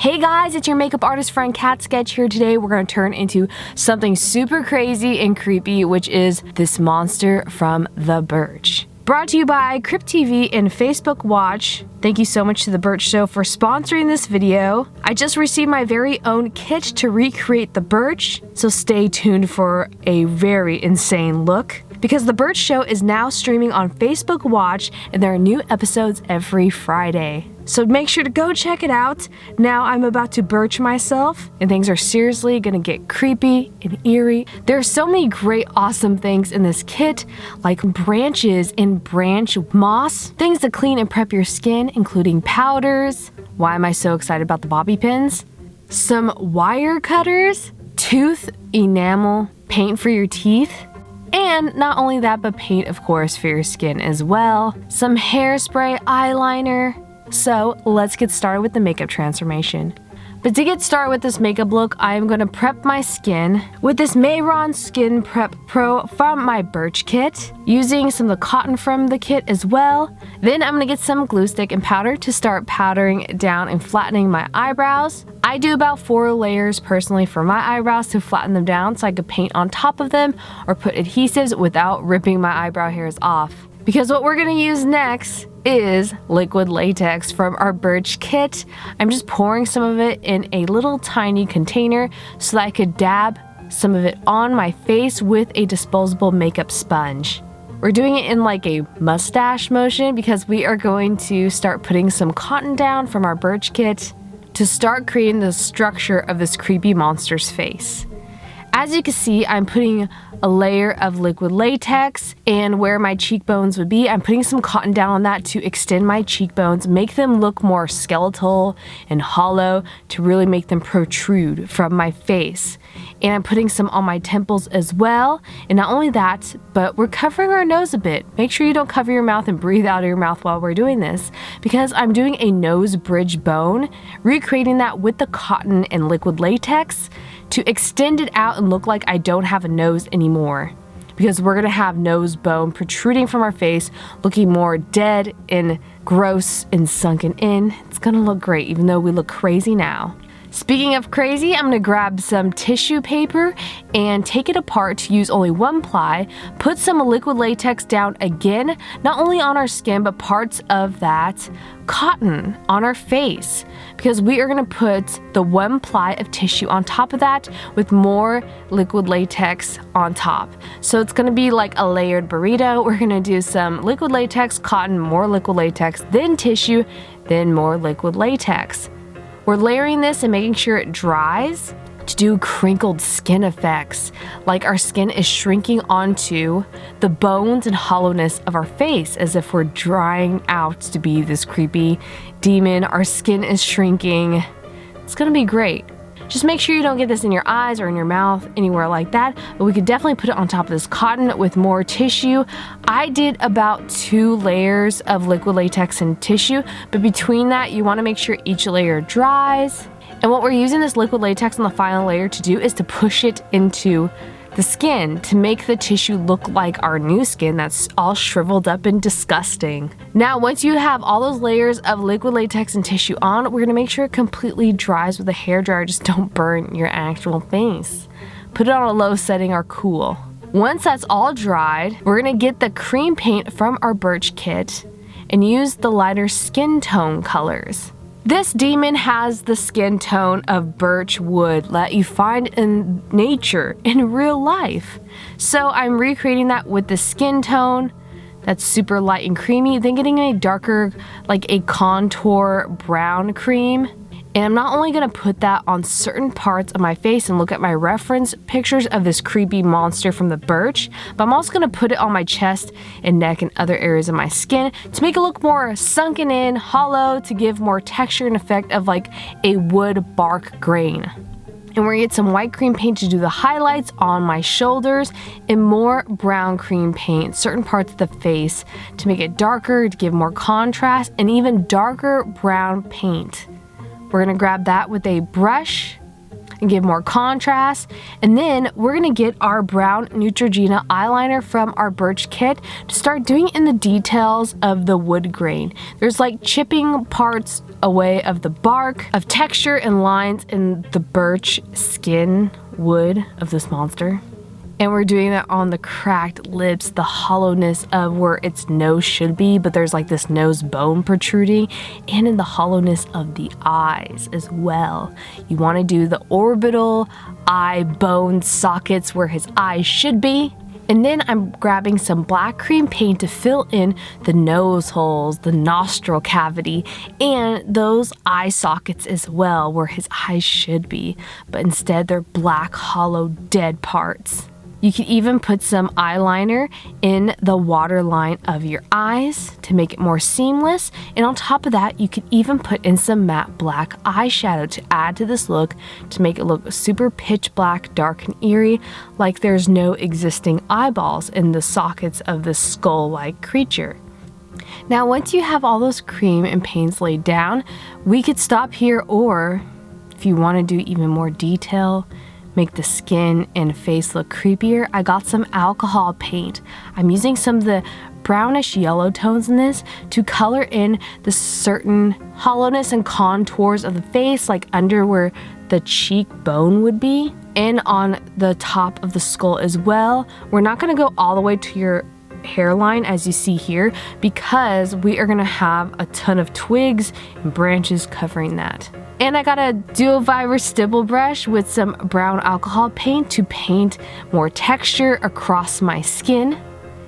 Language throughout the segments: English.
Hey guys, it's your makeup artist friend Cat Sketch here. Today we're going to turn into something super crazy and creepy, which is this monster from the Birch. Brought to you by Crypt TV and Facebook Watch. Thank you so much to the Birch Show for sponsoring this video. I just received my very own kit to recreate the Birch, so stay tuned for a very insane look. Because the Birch Show is now streaming on Facebook Watch and there are new episodes every Friday. So make sure to go check it out. Now I'm about to birch myself and things are seriously gonna get creepy and eerie. There are so many great awesome things in this kit, like branches and branch moss, things to clean and prep your skin, including powders. Why am I so excited about the bobby pins? Some wire cutters, tooth enamel, paint for your teeth. And not only that, but paint, of course, for your skin as well. Some hairspray, eyeliner. So let's get started with the makeup transformation. But to get started with this makeup look, I am going to prep my skin with this Mayron Skin Prep Pro from my Birch kit, using some of the cotton from the kit as well. Then I'm going to get some glue stick and powder to start powdering down and flattening my eyebrows. I do about 4 layers personally for my eyebrows to flatten them down so I could paint on top of them or put adhesives without ripping my eyebrow hairs off. Because what we're going to use next is liquid latex from our Birch kit. I'm just pouring some of it in a little tiny container so that I could dab some of it on my face with a disposable makeup sponge. We're doing it in like a mustache motion because we are going to start putting some cotton down from our Birch kit to start creating the structure of this creepy monster's face. As you can see, I'm putting a layer of liquid latex, and where my cheekbones would be, I'm putting some cotton down on that to extend my cheekbones, make them look more skeletal and hollow to really make them protrude from my face. And I'm putting some on my temples as well. And not only that, but we're covering our nose a bit. Make sure you don't cover your mouth and breathe out of your mouth while we're doing this, because I'm doing a nose bridge bone, recreating that with the cotton and liquid latex to extend it out and look like I don't have a nose anymore. Because we're gonna have nose bone protruding from our face, looking more dead and gross and sunken in. It's gonna look great, even though we look crazy now. Speaking of crazy, I'm gonna grab some tissue paper and take it apart to use only 1 ply, put some liquid latex down again, not only on our skin, but parts of that cotton on our face, because we are gonna put the 1 ply of tissue on top of that with more liquid latex on top. So it's gonna be like a layered burrito. We're gonna do some liquid latex, cotton, more liquid latex, then tissue, then more liquid latex. We're layering this and making sure it dries to do crinkled skin effects, like our skin is shrinking onto the bones and hollowness of our face as if we're drying out to be this creepy demon. Our skin is shrinking. It's gonna be great. Just make sure you don't get this in your eyes or in your mouth, anywhere like that, but we could definitely put it on top of this cotton with more tissue. I did about 2 layers of liquid latex and tissue, but between that, you wanna make sure each layer dries. And what we're using this liquid latex on the final layer to do is to push it into the skin to make the tissue look like our new skin that's all shriveled up and disgusting. Now, once you have all those layers of liquid latex and tissue on, we're gonna make sure it completely dries with a hairdryer. Just don't burn your actual face. Put it on a low setting or cool. Once that's all dried, we're gonna get the cream paint from our Birch kit and use the lighter skin tone colors. This demon has the skin tone of birch wood that you find in nature, in real life. So I'm recreating that with the skin tone that's super light and creamy, then getting a darker, like a contour brown cream. And I'm not only gonna put that on certain parts of my face and look at my reference pictures of this creepy monster from the Birch, but I'm also gonna put it on my chest and neck and other areas of my skin to make it look more sunken in, hollow, to give more texture and effect of like a wood bark grain. And we're gonna get some white cream paint to do the highlights on my shoulders and more brown cream paint, certain parts of the face to make it darker, to give more contrast, and even darker brown paint. We're gonna grab that with a brush and give more contrast. And then we're gonna get our brown Neutrogena eyeliner from our Birch kit to start doing in the details of the wood grain. There's like chipping parts away of the bark, of texture and lines in the birch skin wood of this monster. And we're doing that on the cracked lips, the hollowness of where its nose should be, but there's like this nose bone protruding, and in the hollowness of the eyes as well. You want to do the orbital eye bone sockets where his eyes should be. And then I'm grabbing some black cream paint to fill in the nose holes, the nostril cavity, and those eye sockets as well where his eyes should be, but instead they're black, hollow, dead parts. You can even put some eyeliner in the waterline of your eyes to make it more seamless. And on top of that, you can even put in some matte black eyeshadow to add to this look to make it look super pitch black, dark and eerie, like there's no existing eyeballs in the sockets of this skull-like creature. Now, once you have all those cream and paints laid down, we could stop here, or if you want to do even more detail, make the skin and face look creepier, I got some alcohol paint. I'm using some of the brownish yellow tones in this to color in the certain hollowness and contours of the face, like under where the cheekbone would be, and on the top of the skull as well. We're not going to go all the way to your hairline as you see here, because we are going to have a ton of twigs and branches covering that. And I got a dual fiber stipple brush with some brown alcohol paint to paint more texture across my skin.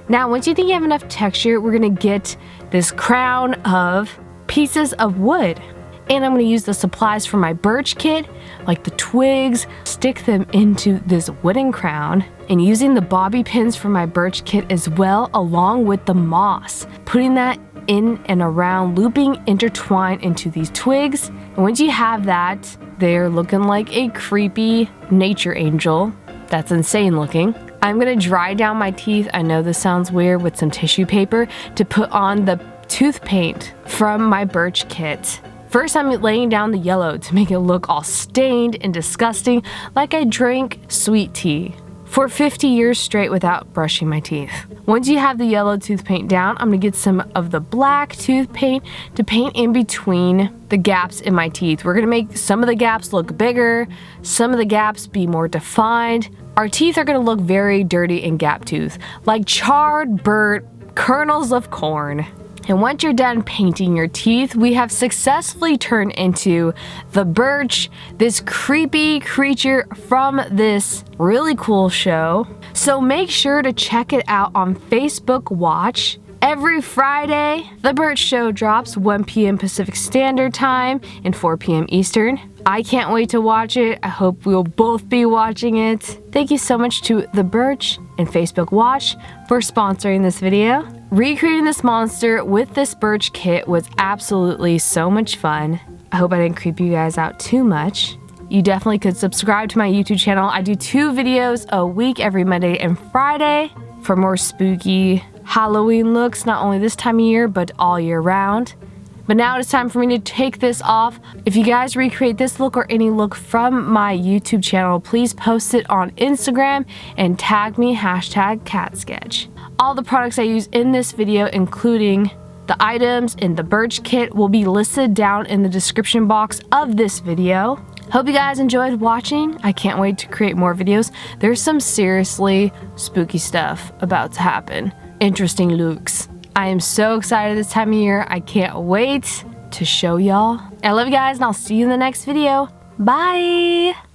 Now, once you think you have enough texture, we're gonna get this crown of pieces of wood. And I'm gonna use the supplies from my Birch kit, like the twigs, stick them into this wooden crown, and using the bobby pins from my Birch kit as well, along with the moss, putting that in and around, looping, intertwine into these twigs. And once you have that, they're looking like a creepy nature angel. That's insane looking. I'm gonna dry down my teeth, I know this sounds weird, with some tissue paper to put on the tooth paint from my Birch kit. First, I'm laying down the yellow to make it look all stained and disgusting, like I drank sweet tea for 50 years straight without brushing my teeth. Once you have the yellow tooth paint down, I'm gonna get some of the black tooth paint to paint in between the gaps in my teeth. We're gonna make some of the gaps look bigger, some of the gaps be more defined. Our teeth are gonna look very dirty and gap toothed, like charred, burnt kernels of corn. And once you're done painting your teeth, we have successfully turned into the Birch, this creepy creature from this really cool show. So make sure to check it out on Facebook Watch. Every Friday, the Birch show drops 1 p.m. Pacific Standard Time and 4 p.m. Eastern. I can't wait to watch it. I hope we'll both be watching it. Thank you so much to the Birch and Facebook Watch for sponsoring this video. Recreating this monster with this Birch kit was absolutely so much fun. I hope I didn't creep you guys out too much. You definitely could subscribe to my YouTube channel. I do 2 videos a week, every Monday and Friday, for more spooky Halloween looks, not only this time of year, but all year round. But now it's time for me to take this off. If you guys recreate this look or any look from my YouTube channel, please post it on Instagram and tag me #CatSketch. All the products I use in this video, including the items in the Birch kit, will be listed down in the description box of this video. Hope you guys enjoyed watching. I can't wait to create more videos. There's some seriously spooky stuff about to happen. Interesting looks. I am so excited this time of year. I can't wait to show y'all. I love you guys, and I'll see you in the next video. Bye!